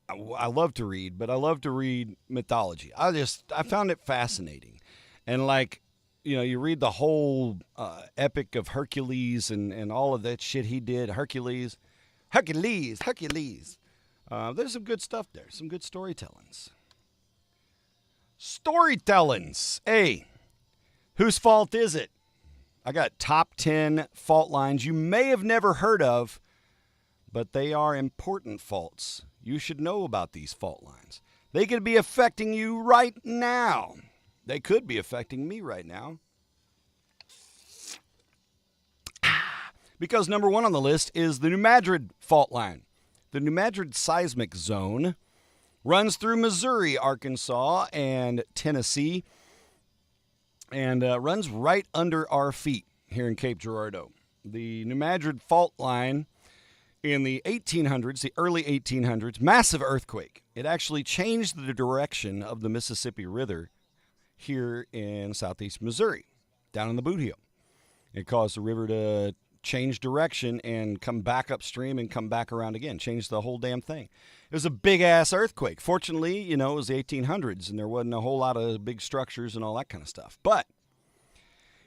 Speaker 6: I loved to read, but I loved to read mythology. I found it fascinating. And like, you read the whole epic of Hercules and all of that shit he did. Hercules. There's some good stuff there. Some good storytellings. Hey, whose fault is it? I got top 10 fault lines you may have never heard of, but they are important faults. You should know about these fault lines. They could be affecting you right now. They could be affecting me right now. Because number 1 on the list is the New Madrid fault line. The New Madrid seismic zone runs through Missouri, Arkansas, and Tennessee, and runs right under our feet here in Cape Girardeau. The New Madrid fault line in the 1800s, the early 1800s, massive earthquake. It actually changed the direction of the Mississippi River here in southeast Missouri, down in the Boot Heel. It caused the river to change direction and come back upstream and come back around again. Changed the whole damn thing. It was a big-ass earthquake. Fortunately, it was the 1800s, and there wasn't a whole lot of big structures and all that kind of stuff. But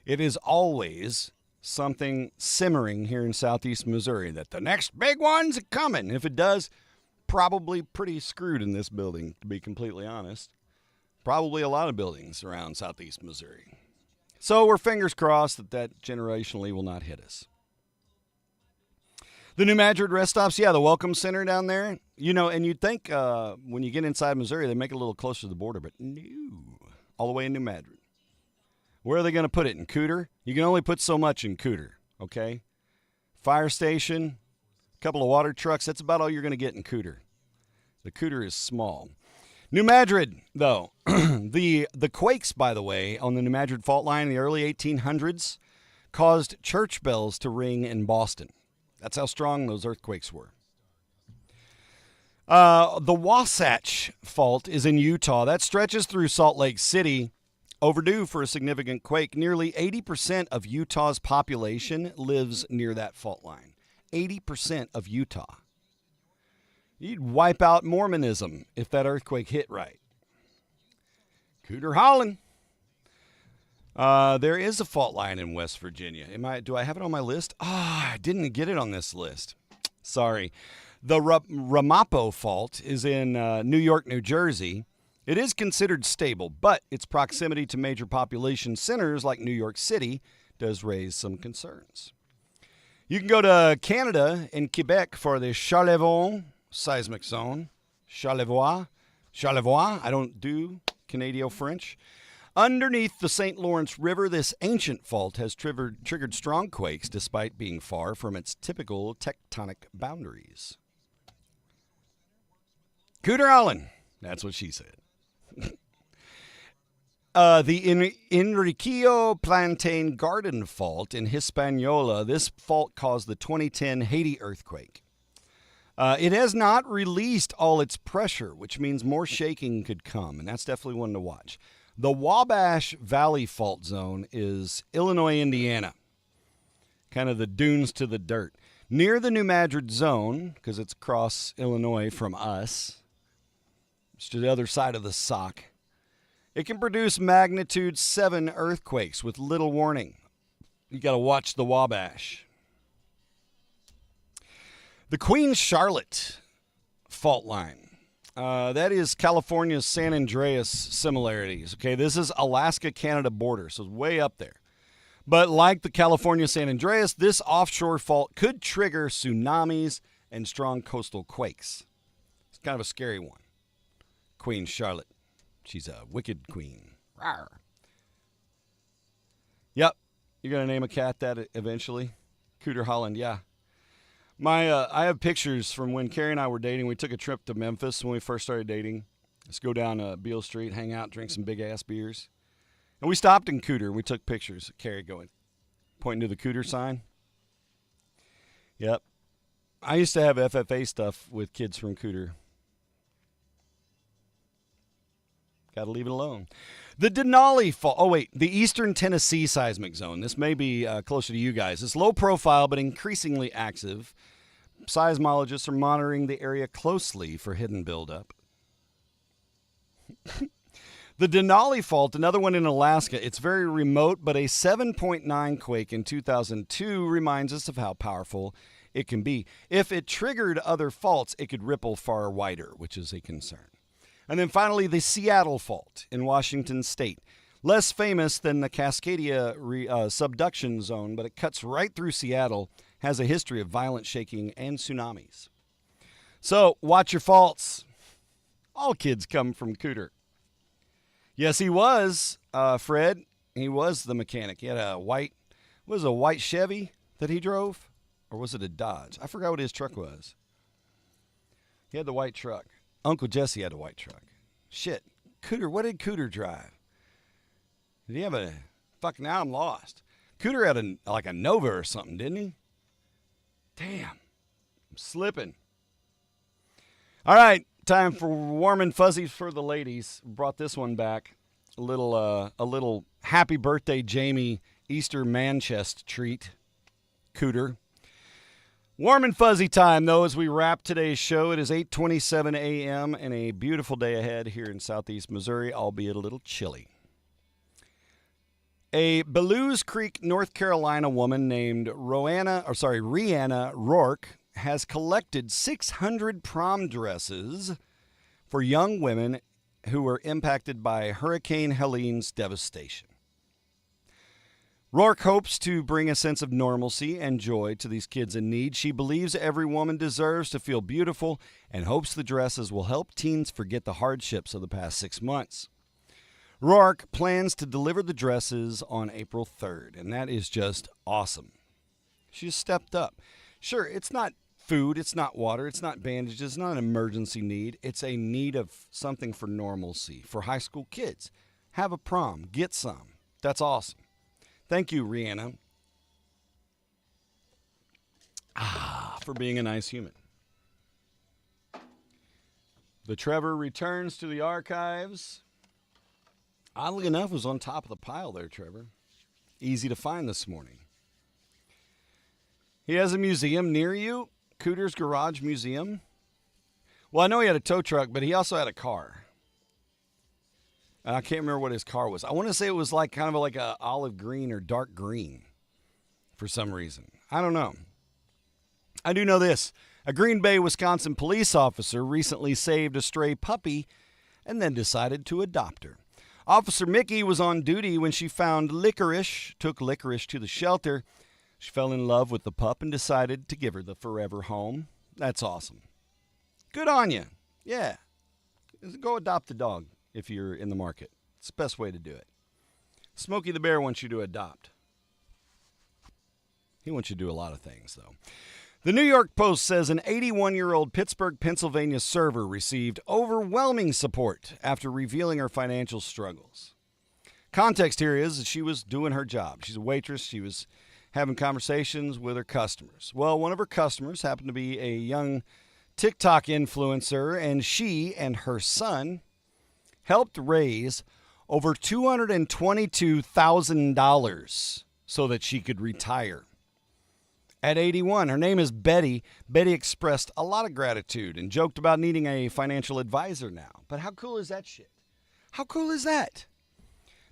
Speaker 6: it is always something simmering here in southeast Missouri that the next big one's coming. If it does, probably pretty screwed in this building, to be completely honest. Probably a lot of buildings around southeast Missouri. So we're fingers crossed that generationally will not hit us. The New Madrid rest stops, the Welcome Center down there. And you'd think when you get inside Missouri, they make it a little closer to the border, but no. All the way in New Madrid. Where are they going to put it? In Cooter? You can only put so much in Cooter, okay? Fire station, a couple of water trucks, that's about all you're going to get in Cooter. The Cooter is small. New Madrid, though. The quakes, by the way, on the New Madrid fault line in the early 1800s caused church bells to ring in Boston. That's how strong those earthquakes were. The Wasatch Fault is in Utah. That stretches through Salt Lake City. Overdue for a significant quake. Nearly 80% of Utah's population lives near that fault line. 80% of Utah. You'd wipe out Mormonism if that earthquake hit right. Cooter Holland. There is a fault line in West Virginia. Do I have it on my list? I didn't get it on this list. Sorry. The Ramapo Fault is in New York, New Jersey. It is considered stable, but its proximity to major population centers like New York City does raise some concerns. You can go to Canada and Quebec for the Charlevoix seismic zone. Charlevoix. I don't do Canadian-French. Underneath the St. Lawrence River, this ancient fault has triggered strong quakes despite being far from its typical tectonic boundaries. Cooter Allen. That's what she said. The Enriquillo Plantain Garden Fault in Hispaniola, this fault caused the 2010 Haiti earthquake. It has not released all its pressure, which means more shaking could come, and that's definitely one to watch. The Wabash Valley Fault Zone is Illinois, Indiana, kind of the dunes to the dirt. Near the New Madrid Zone, because it's across Illinois from us, it's to the other side of the sock. It can produce magnitude 7 earthquakes with little warning. You got to watch the Wabash. The Queen Charlotte Fault Line. That is California's San Andreas similarities. Okay, this is Alaska-Canada border, so it's way up there. But like the California San Andreas, this offshore fault could trigger tsunamis and strong coastal quakes. It's kind of a scary one. Queen Charlotte. She's a wicked queen. Rawr. Yep. You're going to name a cat that eventually? Cooter Holland, yeah. I have pictures from when Carrie and I were dating. We took a trip to Memphis when we first started dating. Let's go down Beale Street, hang out, drink some big-ass beers. And we stopped in Cooter. We took pictures of Carrie pointing to the Cooter sign. Yep. I used to have FFA stuff with kids from Cooter. Got to leave it alone. The Denali Fault. Oh, wait. The Eastern Tennessee seismic zone. This may be closer to you guys. It's low profile but increasingly active. Seismologists are monitoring the area closely for hidden buildup. The Denali Fault, another one in Alaska. It's very remote, but a 7.9 quake in 2002 reminds us of how powerful it can be. If it triggered other faults, it could ripple far wider, which is a concern. And then finally, the Seattle Fault in Washington State. Less famous than the Cascadia subduction zone, but it cuts right through Seattle, has a history of violent shaking and tsunamis. So, watch your faults. All kids come from Cooter. Yes, he was, Fred. He was the mechanic. He had a white Chevy that he drove? Or was it a Dodge? I forgot what his truck was. He had the white truck. Uncle Jesse had a white truck. Shit. Cooter, what did Cooter drive? Did he have a... Fuck, now I'm lost. Cooter had a Nova or something, didn't he? Damn. I'm slipping. All right. Time for warm and fuzzies for the ladies. Brought this one back. A little happy birthday, Jamie Easter man chest treat. Cooter. Warm and fuzzy time, though, as we wrap today's show. It is 8:27 a.m. and a beautiful day ahead here in southeast Missouri, albeit a little chilly. A Bellows Creek, North Carolina woman named Rhianna Rourke has collected 600 prom dresses for young women who were impacted by Hurricane Helene's devastation. Rourke hopes to bring a sense of normalcy and joy to these kids in need. She believes every woman deserves to feel beautiful and hopes the dresses will help teens forget the hardships of the past 6 months. Rourke plans to deliver the dresses on April 3rd, and that is just awesome. She's stepped up. Sure, it's not food, it's not water, it's not bandages, it's not an emergency need. It's a need of something for normalcy, for high school kids. Have a prom, get some. That's awesome. Thank you, Rhianna, for being a nice human. The Trevor returns to the archives. Oddly enough, was on top of the pile there, Trevor. Easy to find this morning. He has a museum near you, Cooter's Garage Museum. Well, I know he had a tow truck, but he also had a car. And I can't remember what his car was. I want to say it was kind of like a olive green or dark green for some reason. I don't know. I do know this. A Green Bay, Wisconsin police officer recently saved a stray puppy and then decided to adopt her. Officer Mickey was on duty when she found Licorice, took Licorice to the shelter. She fell in love with the pup and decided to give her the forever home. That's awesome. Good on you. Yeah. Go adopt a dog if you're in the market. It's the best way to do it. Smokey the Bear wants you to adopt. He wants you to do a lot of things, though. The New York Post says an 81-year-old Pittsburgh, Pennsylvania server received overwhelming support after revealing her financial struggles. Context here is that she was doing her job. She's a waitress. She was having conversations with her customers. Well, one of her customers happened to be a young TikTok influencer, and she and her son helped raise over $222,000 so that she could retire. At 81, her name is Betty. Betty expressed a lot of gratitude and joked about needing a financial advisor now. But how cool is that shit? How cool is that?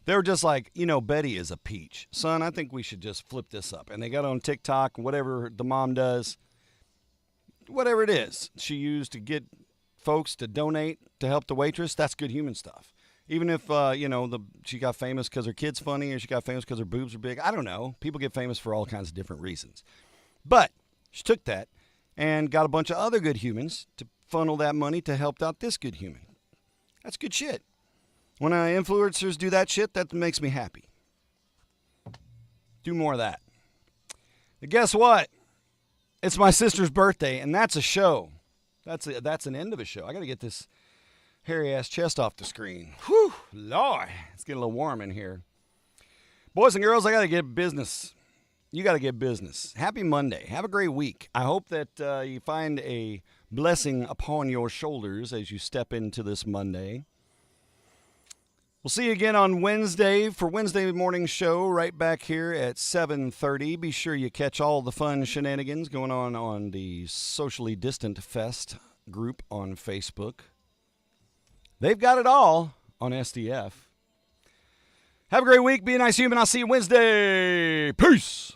Speaker 6: They were just like, Betty is a peach. Son, I think we should just flip this up. And they got on TikTok, whatever the mom does, whatever it is she used to get folks to donate to help the waitress, that's good human stuff. Even if, she got famous because her kid's funny or she got famous because her boobs are big. I don't know. People get famous for all kinds of different reasons. But she took that and got a bunch of other good humans to funnel that money to help out this good human. That's good shit. When influencers do that shit, that makes me happy. Do more of that. And guess what? It's my sister's birthday, and that's a show. That's an end of a show. I got to get this hairy-ass chest off the screen. Whew, Lord. It's getting a little warm in here. Boys and girls, I got to get business. You got to get business. Happy Monday. Have a great week. I hope that you find a blessing upon your shoulders as you step into this Monday. We'll see you again on Wednesday for Wednesday morning show right back here at 7:30. Be sure you catch all the fun shenanigans going on the Socially Distant Fest group on Facebook. They've got it all on SDF. Have a great week. Be a nice human. I'll see you Wednesday. Peace.